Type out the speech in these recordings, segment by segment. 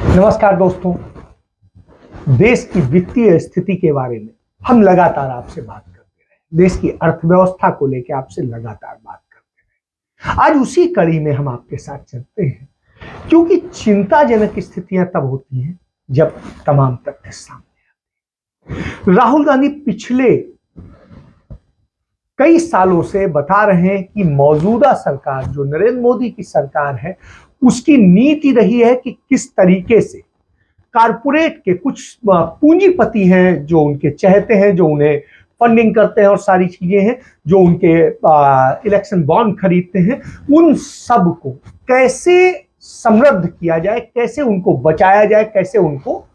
नमस्कार दोस्तों। देश की वित्तीय स्थिति के बारे में हम लगातार आपसे बात करते रहे, देश की अर्थव्यवस्था को लेकर आपसे लगातार बात करते रहे। आज उसी कड़ी में हम आपके साथ चलते हैं, क्योंकि चिंताजनक स्थितियां तब होती हैं जब तमाम तथ्य सामने आते हैं। राहुल गांधी पिछले कई सालों से बता रहे हैं कि मौजूदा सरकार जो नरेंद्र मोदी की सरकार है, उसकी नीति रही है कि किस तरीके से कारपोरेट के कुछ पूंजीपति हैं जो उनके चहेते हैं, जो उन्हें फंडिंग करते हैं और सारी चीजें हैं, जो उनके इलेक्शन बॉन्ड खरीदते हैं, उन सब को कैसे समृद्ध किया जाए, कैसे उनको बचाया जाए, कैसे उनको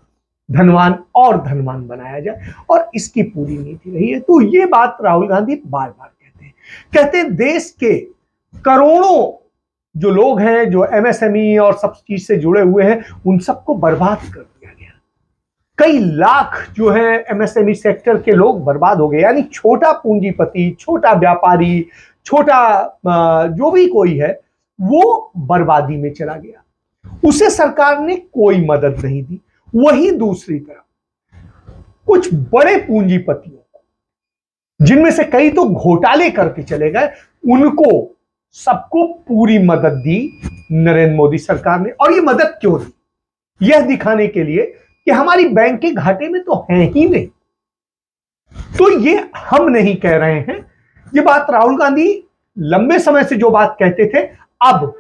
धनवान और धनवान बनाया जाए, और इसकी पूरी नीति रही है। तो ये बात राहुल गांधी बार बार कहते हैं देश के करोड़ों जो लोग हैं, जो एमएसएमई और सब चीज से जुड़े हुए हैं, उन सबको बर्बाद कर दिया गया। कई लाख जो है एमएसएमई सेक्टर के लोग बर्बाद हो गए, यानी छोटा पूंजीपति, छोटा व्यापारी, छोटा जो भी कोई है वो बर्बादी में चला गया। उसे सरकार ने कोई मदद नहीं दी। वही दूसरी तरफ कुछ बड़े पूंजीपतियों को, जिनमें से कई तो घोटाले करके चले गए, उनको सबको पूरी मदद दी नरेंद्र मोदी सरकार ने। और ये मदद क्यों दी? यह दिखाने के लिए कि हमारी बैंक के घाटे में तो है ही नहीं। तो ये हम नहीं कह रहे हैं, ये बात राहुल गांधी लंबे समय से जो बात कहते थे, अब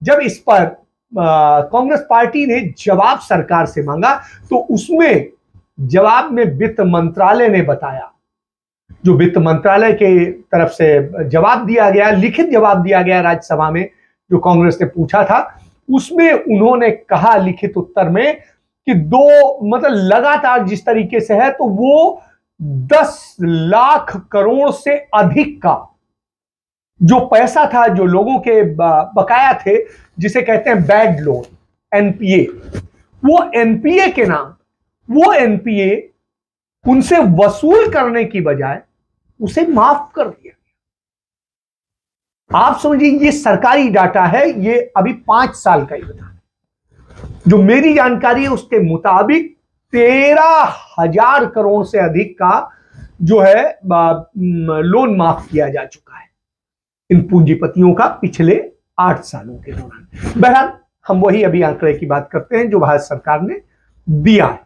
जब इस पर कांग्रेस पार्टी ने जवाब सरकार से मांगा, तो उसमें जवाब में वित्त मंत्रालय ने बताया, जो वित्त मंत्रालय के तरफ से जवाब दिया गया, लिखित जवाब दिया गया राज्यसभा में, जो कांग्रेस ने पूछा था, उसमें उन्होंने कहा लिखित उत्तर में कि मतलब लगातार जिस तरीके से है, तो वो 10 लाख करोड़ से अधिक का जो पैसा था, जो लोगों के बकाया थे, जिसे कहते हैं बैड लोन, एनपीए, वो एनपीए के नाम, वो एनपीए उनसे वसूल करने की बजाय उसे माफ कर दिया। आप समझिए, ये सरकारी डाटा है, ये अभी 5 साल का ही बता। जो मेरी जानकारी है उसके मुताबिक 13,000 करोड़ से अधिक का जो है लोन माफ किया जा चुका है इन पूंजीपतियों का पिछले 8 सालों के दौरान। बहरहाल हम वही अभी आंकड़े की बात करते हैं जो भारत सरकार ने दिया है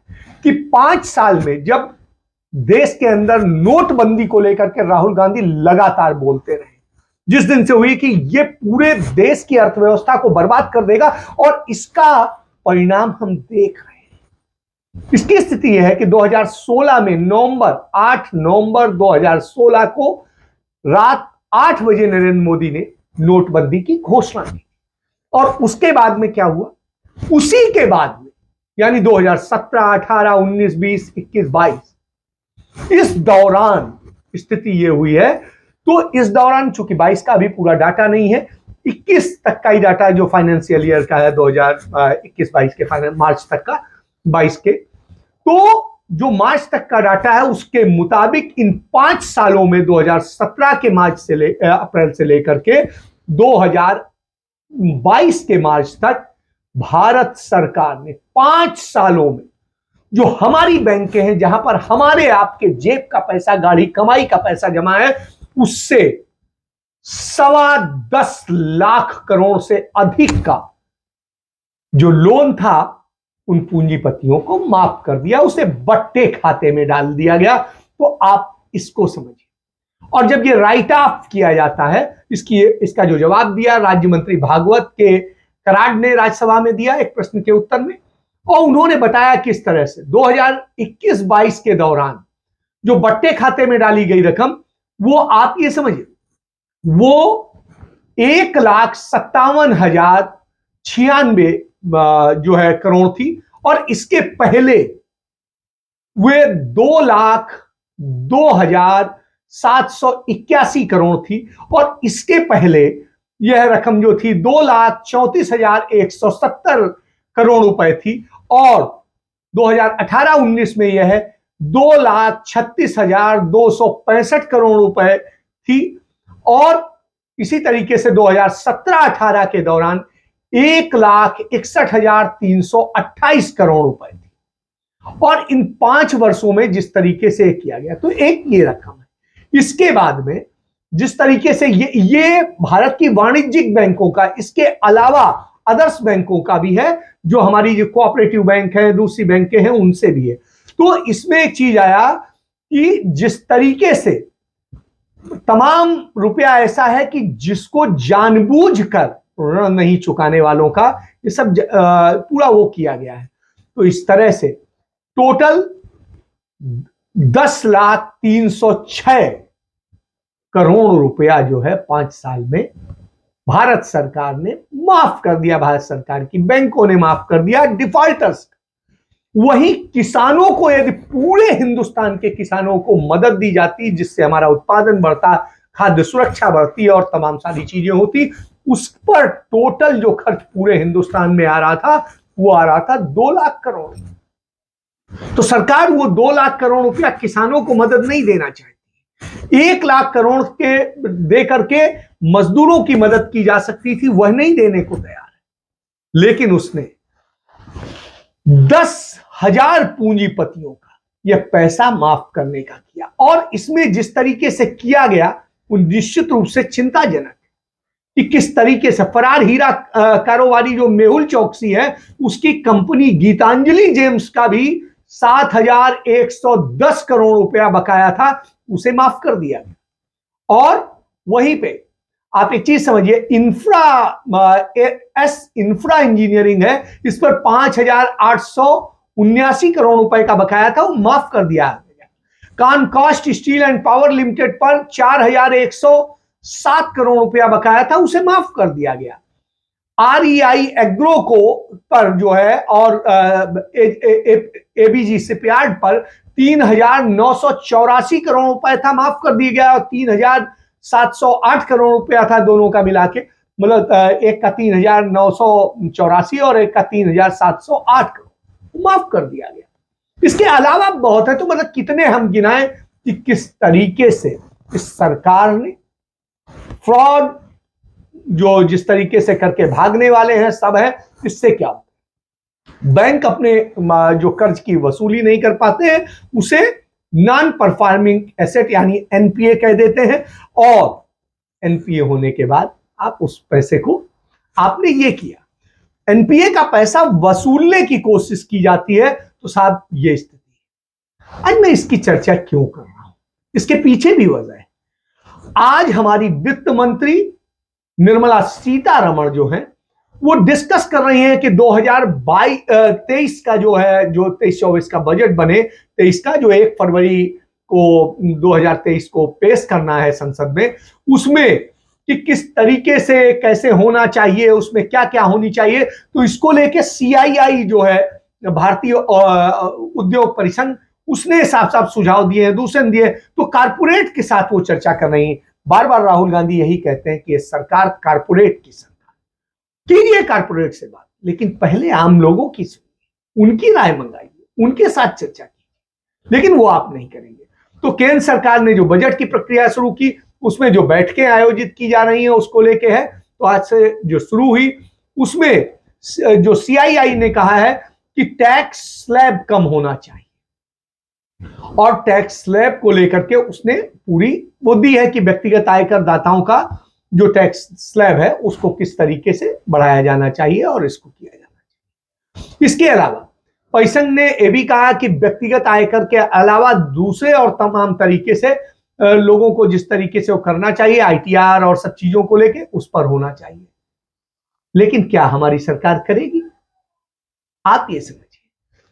कि 5 साल में, जब देश के अंदर नोटबंदी को लेकर के राहुल गांधी लगातार बोलते रहे, जिस दिन से हुई कि ये पूरे देश की अर्थव्यवस्था को बर्बाद कर देगा, और इसका परिणाम हम देख रहे हैं। इसकी स्थिति यह है कि 2016 में 8 नवंबर 2016 को रात 8 बजे नरेंद्र मोदी ने नोटबंदी की घोषणा की। और उसके बाद में क्या हुआ? उसी के बाद में, यानी 2017, 18, 19, 20, 21, 22, इस दौरान स्थिति ये हुई है। तो इस दौरान चूंकि 22 का अभी पूरा डाटा नहीं है, 21 तक का ही डाटा है जो फाइनेंशियल ईयर का है, 2021-22 के मार्च तक का, 22 के। तो जो मार्च तक का डाटा है उसके मुताबिक इन 5 सालों में 2017 के अप्रैल से लेकर के 2022 के मार्च तक भारत सरकार ने 5 सालों में जो हमारी बैंकें हैं, जहां पर हमारे आपके जेब का पैसा, गाढ़ी कमाई का पैसा जमा है, उससे 10.25 लाख करोड़ से अधिक का जो लोन था उन पूंजीपतियों को माफ कर दिया, उसे बट्टे खाते में डाल दिया गया। तो आप इसको समझिए। और जब ये राइट ऑफ किया जाता है, इसका जो जवाब दिया राज्य मंत्री भागवत के कराड ने राज्यसभा में दिया एक प्रश्न के उत्तर में, और उन्होंने बताया किस तरह से 2021-22 के दौरान जो बट्टे खाते में डाली गई रकम, वो आप ये समझिए, वो 1,57,096 जो है करोड़ थी, और इसके पहले वे 2,02,781 करोड़ थी, और इसके पहले यह रकम जो थी 2,34,170 करोड़ रुपए थी, और 2018-19 में यह 2,36,265 करोड़ रुपए थी, और इसी तरीके से 2017-18 के दौरान 1,61,328 करोड़ रुपए थी। और इन 5 वर्षों में जिस तरीके से किया गया, तो एक ये रकम है। इसके बाद में जिस तरीके से ये भारत की वाणिज्यिक बैंकों का, इसके अलावा अदर्स बैंकों का भी है, जो हमारी जो कोऑपरेटिव बैंक है, दूसरी बैंकें हैं, उनसे भी है। तो इसमें एक चीज आया कि जिस तरीके से तमाम रुपया ऐसा है कि जिसको जानबूझकर ऋण नहीं चुकाने वालों का ये सब पूरा वो किया गया है। तो इस तरह से टोटल 10,306 करोड़ रुपया जो है 5 साल में भारत सरकार ने माफ कर दिया। भारत सरकार की बैंकों ने माफ कर दिया डिफॉल्टर्स। वही किसानों को, यदि पूरे हिंदुस्तान के किसानों को मदद दी जाती, जिससे हमारा उत्पादन बढ़ता, खाद्य सुरक्षा बढ़ती और तमाम सारी चीजें होती, उस पर टोटल जो खर्च पूरे हिंदुस्तान में आ रहा था, वो आ रहा था 2 लाख करोड़। तो सरकार वो 2 लाख करोड़ रुपया किसानों को मदद नहीं देना चाहती। 1 लाख करोड़ के दे करके मजदूरों की मदद की जा सकती थी, वह नहीं देने को तैयार है। लेकिन उसने 10,000 पूंजीपतियों का यह पैसा माफ करने का किया। और इसमें जिस तरीके से किया गया वो निश्चित रूप से चिंताजनक है कि किस तरीके से फरार हीरा कारोबारी जो मेहुल चौकसी है, उसकी कंपनी गीतांजलि जेम्स का भी 7,110 करोड़ रुपया बकाया था, उसे माफ कर दिया गया। और वहीं पे आप एक चीज समझिए, इंफ्रा इंजीनियरिंग है, इस पर 5,879 करोड़ रुपए का बकाया था, वो माफ कर दिया गया। कॉनकास्ट स्टील एंड पावर लिमिटेड पर 4,107 करोड़ रुपया बकाया था, उसे माफ कर दिया गया। REI एग्रो को पर जो है, और ABG शिपयार्ड पर 3,984 करोड़ रुपए था, माफ कर दिया गया। और 3,708 करोड़ रुपया था दोनों का मिला के, मतलब एक का 3,984 और एक का 3,708 करोड़, माफ कर दिया गया। इसके अलावा बहुत है, तो मतलब कितने हम गिनाएं कि किस तरीके से इस सरकार ने फ्रॉड, जो जिस तरीके से करके भागने वाले हैं सब है। इससे क्या होता है, बैंक अपने जो कर्ज की वसूली नहीं कर पाते हैं, उसे नॉन परफॉर्मिंग एसेट यानी NPA कह देते हैं। और NPA होने के बाद आप उस पैसे को, आपने ये किया, NPA का पैसा वसूलने की कोशिश की जाती है, तो साहब ये स्थिति है। आज मैं इसकी चर्चा क्यों कर रहा हूं, इसके पीछे भी वजह है। आज हमारी वित्त मंत्री निर्मला सीतारमण जो है, वो डिस्कस कर रही हैं कि 2023 का जो है, जो 23-24 का बजट बने, 23 का जो 1 फरवरी को 2023 को पेश करना है संसद में, उसमें कि किस तरीके से कैसे होना चाहिए, उसमें क्या क्या होनी चाहिए। तो इसको लेके CII जो है, भारतीय उद्योग परिसंघ, उसने साफ साफ सुझाव दिए हैं, दूसरे दिए। तो कारपोरेट के साथ वो चर्चा कर रही है। बार बार राहुल गांधी यही कहते हैं कि ये सरकार कारपोरेट की सरकार, कीजिए कारपोरेट से बात, लेकिन पहले आम लोगों की सुनिए, उनकी राय मंगाइए, उनके साथ चर्चा कीजिए, लेकिन वो आप नहीं करेंगे। तो केंद्र सरकार ने जो बजट की प्रक्रिया शुरू की, उसमें जो बैठकें आयोजित की जा रही हैं उसको लेके है। तो आज से जो शुरू हुई, उसमें जो CII ने कहा है कि टैक्स स्लैब कम होना चाहिए, और टैक्स स्लैब को लेकर के उसने पूरी वो दी है कि व्यक्तिगत आयकर दाताओं का जो टैक्स स्लैब है उसको किस तरीके से बढ़ाया जाना चाहिए और इसको किया जाना चाहिए। इसके अलावा परिसंघ ने यह भी कहा कि व्यक्तिगत आयकर के अलावा दूसरे और तमाम तरीके से लोगों को जिस तरीके से वो करना चाहिए, ITR और सब चीजों को लेके उस पर होना चाहिए। लेकिन क्या हमारी सरकार करेगी, आप ये समझिए।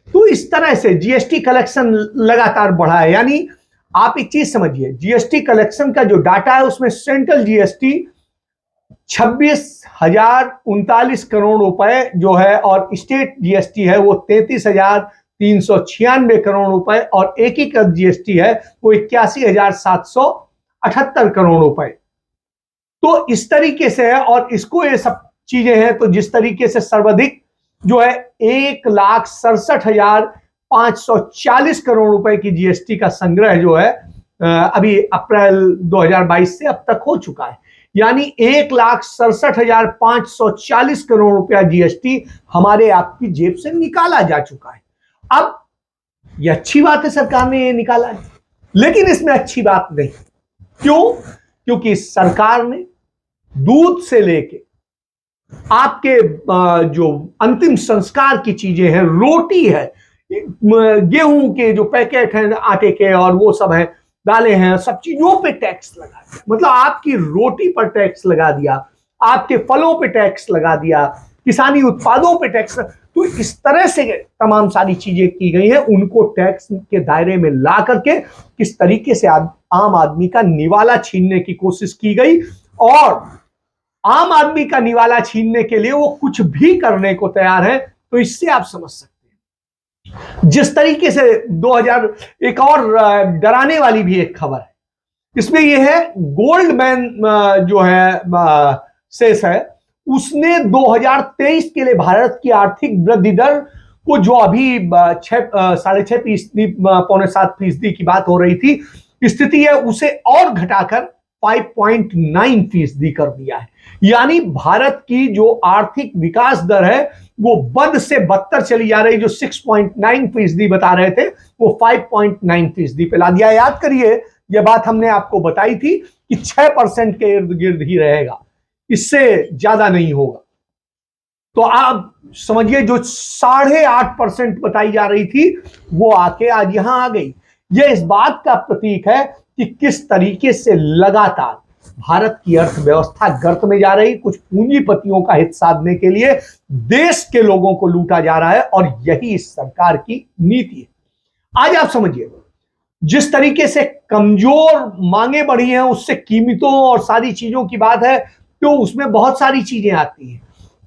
तो इस तरह से GST कलेक्शन लगातार बढ़ा है। यानी आप एक चीज समझिए, GST कलेक्शन का जो डाटा है उसमें सेंट्रल GST 26,039 करोड़ रुपए जो है, और स्टेट GST है वो 33,396 करोड़ रुपए, और एकीकृत GST है वो 81,778 करोड़ रुपए। तो इस तरीके से है, और इसको ये सब चीजें हैं। तो जिस तरीके से सर्वाधिक जो है 1,67,540 करोड़ रुपए की GST का संग्रह जो है अभी अप्रैल 2022 से अब तक हो चुका है। यानी 1,67,540 करोड़ रुपया जीएसटी हमारे आपकी जेब से निकाला जा चुका है। अब यह अच्छी बात है, सरकार ने ये निकाला है, लेकिन इसमें अच्छी बात नहीं। क्यों? क्योंकि सरकार ने दूध से लेके आपके जो अंतिम संस्कार की चीजें हैं, रोटी है, गेहूं के जो पैकेट हैं आटे के और वो सब है, दालें हैं, सब चीजों पे टैक्स लगा दिया। मतलब आपकी रोटी पर टैक्स लगा दिया, आपके फलों पे टैक्स लगा दिया, किसानी उत्पादों पे टैक्स। तो इस तरह से तमाम सारी चीजें की गई हैं, उनको टैक्स के दायरे में ला करके किस तरीके से आम आदमी का निवाला छीनने की कोशिश की गई, और आम आदमी का निवाला छीनने के लिए वो कुछ भी करने को तैयार है। तो इससे आप समझ सकते हैं जिस तरीके से 2000, एक और डराने वाली भी एक खबर है इसमें, यह है गोल्डमैन जो है सेस है, उसने 2023 के लिए भारत की आर्थिक वृद्धि दर को, जो अभी 6.5% 6.75% की बात हो रही थी स्थिति है, उसे और घटाकर 5.9% कर दिया है। यानी भारत की जो आर्थिक विकास दर है वो बद से बदतर चली जा रही। जो 6.9% बता रहे थे वो 5.9% पे ला दिया। याद करिए, यह बात हमने आपको बताई थी कि 6% के इर्द गिर्द ही रहेगा, इससे ज्यादा नहीं होगा। तो आप समझिए जो 8.5% बताई जा रही थी वो आके आज यहां आ गई। यह इस बात का प्रतीक है कि किस तरीके से लगातार भारत की अर्थव्यवस्था गर्त में जा रही, कुछ पूंजीपतियों का हित साधने के लिए देश के लोगों को लूटा जा रहा है, और यही इस सरकार की नीति है। आज आप समझिए, जिस तरीके से कमजोर मांगे बढ़ी हैं, उससे कीमतों और सारी चीजों की बात है, तो उसमें बहुत सारी चीजें आती हैं।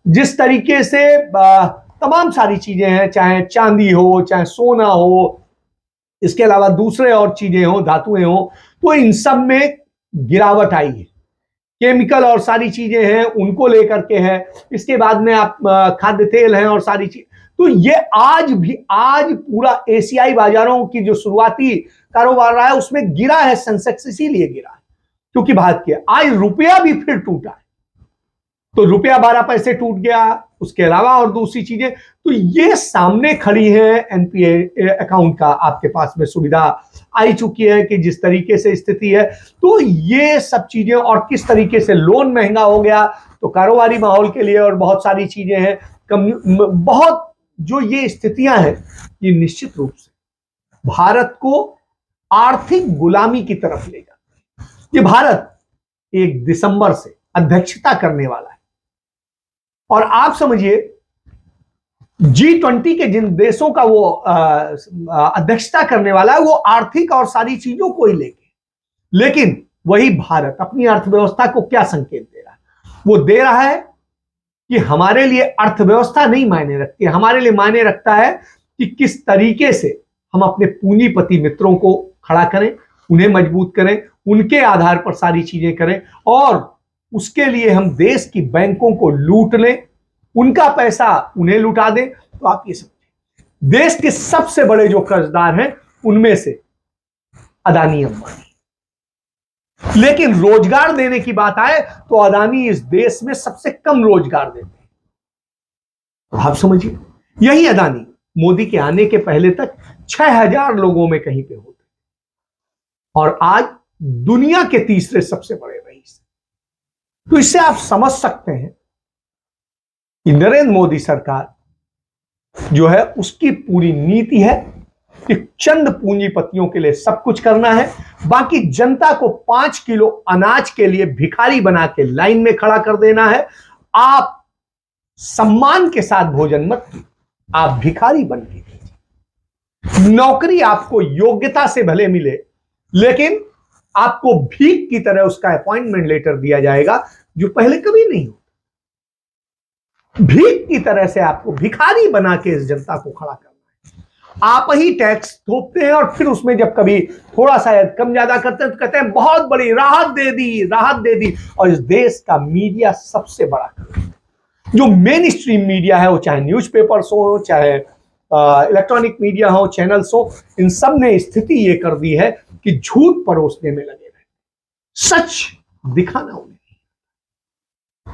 जिस तरीके से तमाम सारी चीजें हैं, चाहे चांदी हो, चाहे सोना हो, इसके अलावा दूसरे और चीजें हो, धातुएं हो, तो इन सब में गिरावट आई है। केमिकल और सारी चीजें हैं उनको लेकर के है। इसके बाद में आप खाद्य तेल हैं और सारी चीज। तो ये आज पूरा एशियाई बाजारों की जो शुरुआती कारोबार रहा है उसमें गिरा है सेंसेक्स, इसीलिए गिरा है क्योंकि भारत के आज रुपया भी फिर टूटा है। तो रुपया 12 पैसे टूट गया, उसके अलावा और दूसरी चीजें। तो ये सामने खड़ी है, एनपीए अकाउंट का आपके पास में सुविधा आई चुकी है कि जिस तरीके से स्थिति है, तो ये सब चीजें, और किस तरीके से लोन महंगा हो गया, तो कारोबारी माहौल के लिए और बहुत सारी चीजें हैं, बहुत जो ये स्थितियां हैं, ये निश्चित रूप से भारत को आर्थिक गुलामी की तरफ ले जाती है। ये भारत 1 दिसंबर से अध्यक्षता करने वाला है, और आप समझिए G20 के जिन देशों का वो अध्यक्षता करने वाला है, वो आर्थिक और सारी चीजों को ही लेके, लेकिन वही भारत अपनी अर्थव्यवस्था को क्या संकेत दे रहा है? वो दे रहा है कि हमारे लिए अर्थव्यवस्था नहीं मायने रखती है, हमारे लिए मायने रखता है कि किस तरीके से हम अपने पूंजीपति मित्रों को खड़ा करें, उन्हें मजबूत करें, उनके आधार पर सारी चीजें करें, और उसके लिए हम देश की बैंकों को लूट लें, उनका पैसा उन्हें लुटा दें। तो आप ये समझिए, देश के सबसे बड़े जो कर्जदार हैं उनमें से अदानी, अंबानी। लेकिन रोजगार देने की बात आए तो अदानी इस देश में सबसे कम रोजगार देते हैं। तो आप समझिए, यही अदानी मोदी के आने के पहले तक 6,000 लोगों में कहीं पे होते, और आज दुनिया के तीसरे सबसे बड़े रईस। तो इससे आप समझ सकते हैं कि नरेंद्र मोदी सरकार जो है उसकी पूरी नीति है कि चंद पूंजीपतियों के लिए सब कुछ करना है, बाकी जनता को 5 किलो अनाज के लिए भिखारी बना के लाइन में खड़ा कर देना है। आप सम्मान के साथ भोजन मत कीजिए, आप भिखारी बन के कीजिए। नौकरी आपको योग्यता से भले मिले, लेकिन आपको भीख की तरह उसका अपॉइंटमेंट लेटर दिया जाएगा, जो पहले कभी नहीं हो। भीख की तरह से आपको भिखारी बना के इस जनता को खड़ा करना है। आप ही टैक्स थोपते हैं, और फिर उसमें जब कभी थोड़ा सा कम ज्यादा करते हैं तो कहते हैं बहुत बड़ी राहत दे दी, राहत दे दी। और इस देश का मीडिया सबसे बड़ा कर, जो मेन स्ट्रीम मीडिया है, वो चाहे न्यूज़पेपर्स हो, चाहे इलेक्ट्रॉनिक मीडिया हो, चैनल्स हो, इन सब ने स्थिति ये कर दी है कि झूठ परोसने में लगे रहे, सच दिखाना उन्हें।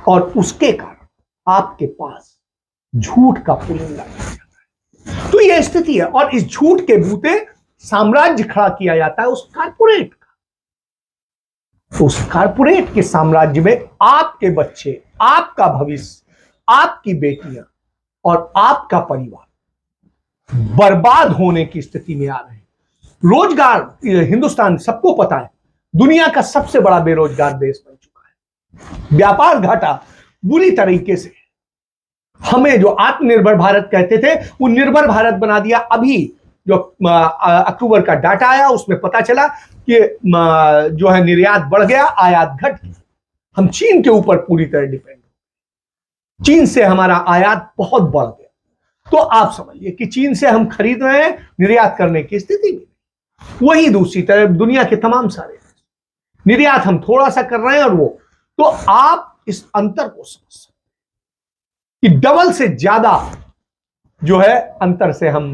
और उसके कारण आपके पास झूठ का पुलिंदा लगाया जाता है। तो यह स्थिति है और इस झूठ के बूते साम्राज्य खड़ा किया जाता है उस कारपोरेट का। तो उस कारपोरेट के साम्राज्य में आपके बच्चे, आपका भविष्य, आपकी बेटियां और आपका परिवार बर्बाद होने की स्थिति में आ रहे हैं। रोजगार, हिंदुस्तान सबको पता है दुनिया का सबसे बड़ा बेरोजगार देश बन चुका है। व्यापार घाटा बुरी तरीके से, हमें जो आत्मनिर्भर भारत कहते थे वो निर्भर भारत बना दिया। अभी जो अक्टूबर का डाटा आया उसमें पता चला कि जो है निर्यात बढ़ गया, आयात घट गया। हम चीन के ऊपर पूरी तरह डिपेंड, चीन से हमारा आयात बहुत बढ़ गया। तो आप समझिए कि चीन से हम खरीद रहे हैं, निर्यात करने की स्थिति में। वही दूसरी तरफ दुनिया के तमाम सारे निर्यात हम थोड़ा सा कर रहे हैं और वो, तो आप इस अंतर को समझ सकते कि डबल से ज्यादा जो है अंतर से हम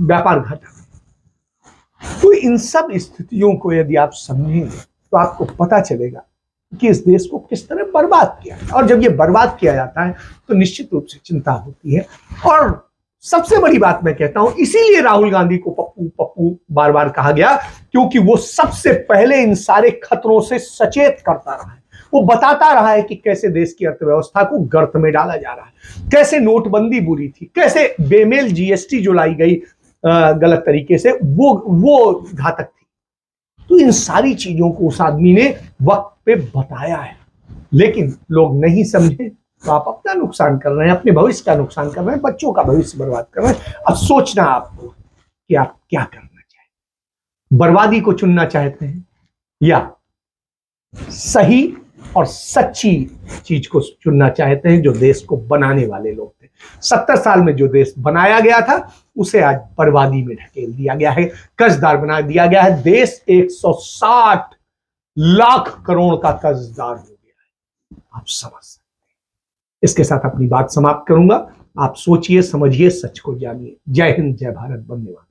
व्यापार घटा। तो इन सब स्थितियों को यदि आप समझेंगे तो आपको पता चलेगा कि इस देश को किस तरह बर्बाद किया। और जब ये बर्बाद किया जाता है तो निश्चित रूप से चिंता होती है। और सबसे बड़ी बात मैं कहता हूं, इसीलिए राहुल गांधी को पप्पू पप्पू बार बार कहा गया, क्योंकि वो सबसे पहले इन सारे खतरों से सचेत करता रहा है। वो बताता रहा है कि कैसे देश की अर्थव्यवस्था को गर्त में डाला जा रहा है, कैसे नोटबंदी बुरी थी, कैसे बेमेल जीएसटी जो लाई गई गलत तरीके से वो घातक थी। तो इन सारी चीजों को उस आदमी ने वक्त पे बताया है, लेकिन लोग नहीं समझे। तो आप अपना नुकसान कर रहे हैं, अपने भविष्य का नुकसान कर रहे हैं, बच्चों का भविष्य बर्बाद कर रहे हैं। अब सोचना आपको कि आप क्या करना चाहते, बर्बादी को चुनना चाहते हैं या सही और सच्ची चीज को चुनना चाहते हैं, जो देश को बनाने वाले लोग थे। 70 साल में जो देश बनाया गया था उसे आज बर्बादी में ढकेल दिया गया है, कर्जदार बना दिया गया है। देश 160 लाख करोड़ का कर्जदार हो गया है। आप समझ सकते हैं। इसके साथ अपनी बात समाप्त करूंगा। आप सोचिए, समझिए, सच को जानिए। जय हिंद, जय भारत, धन्यवाद।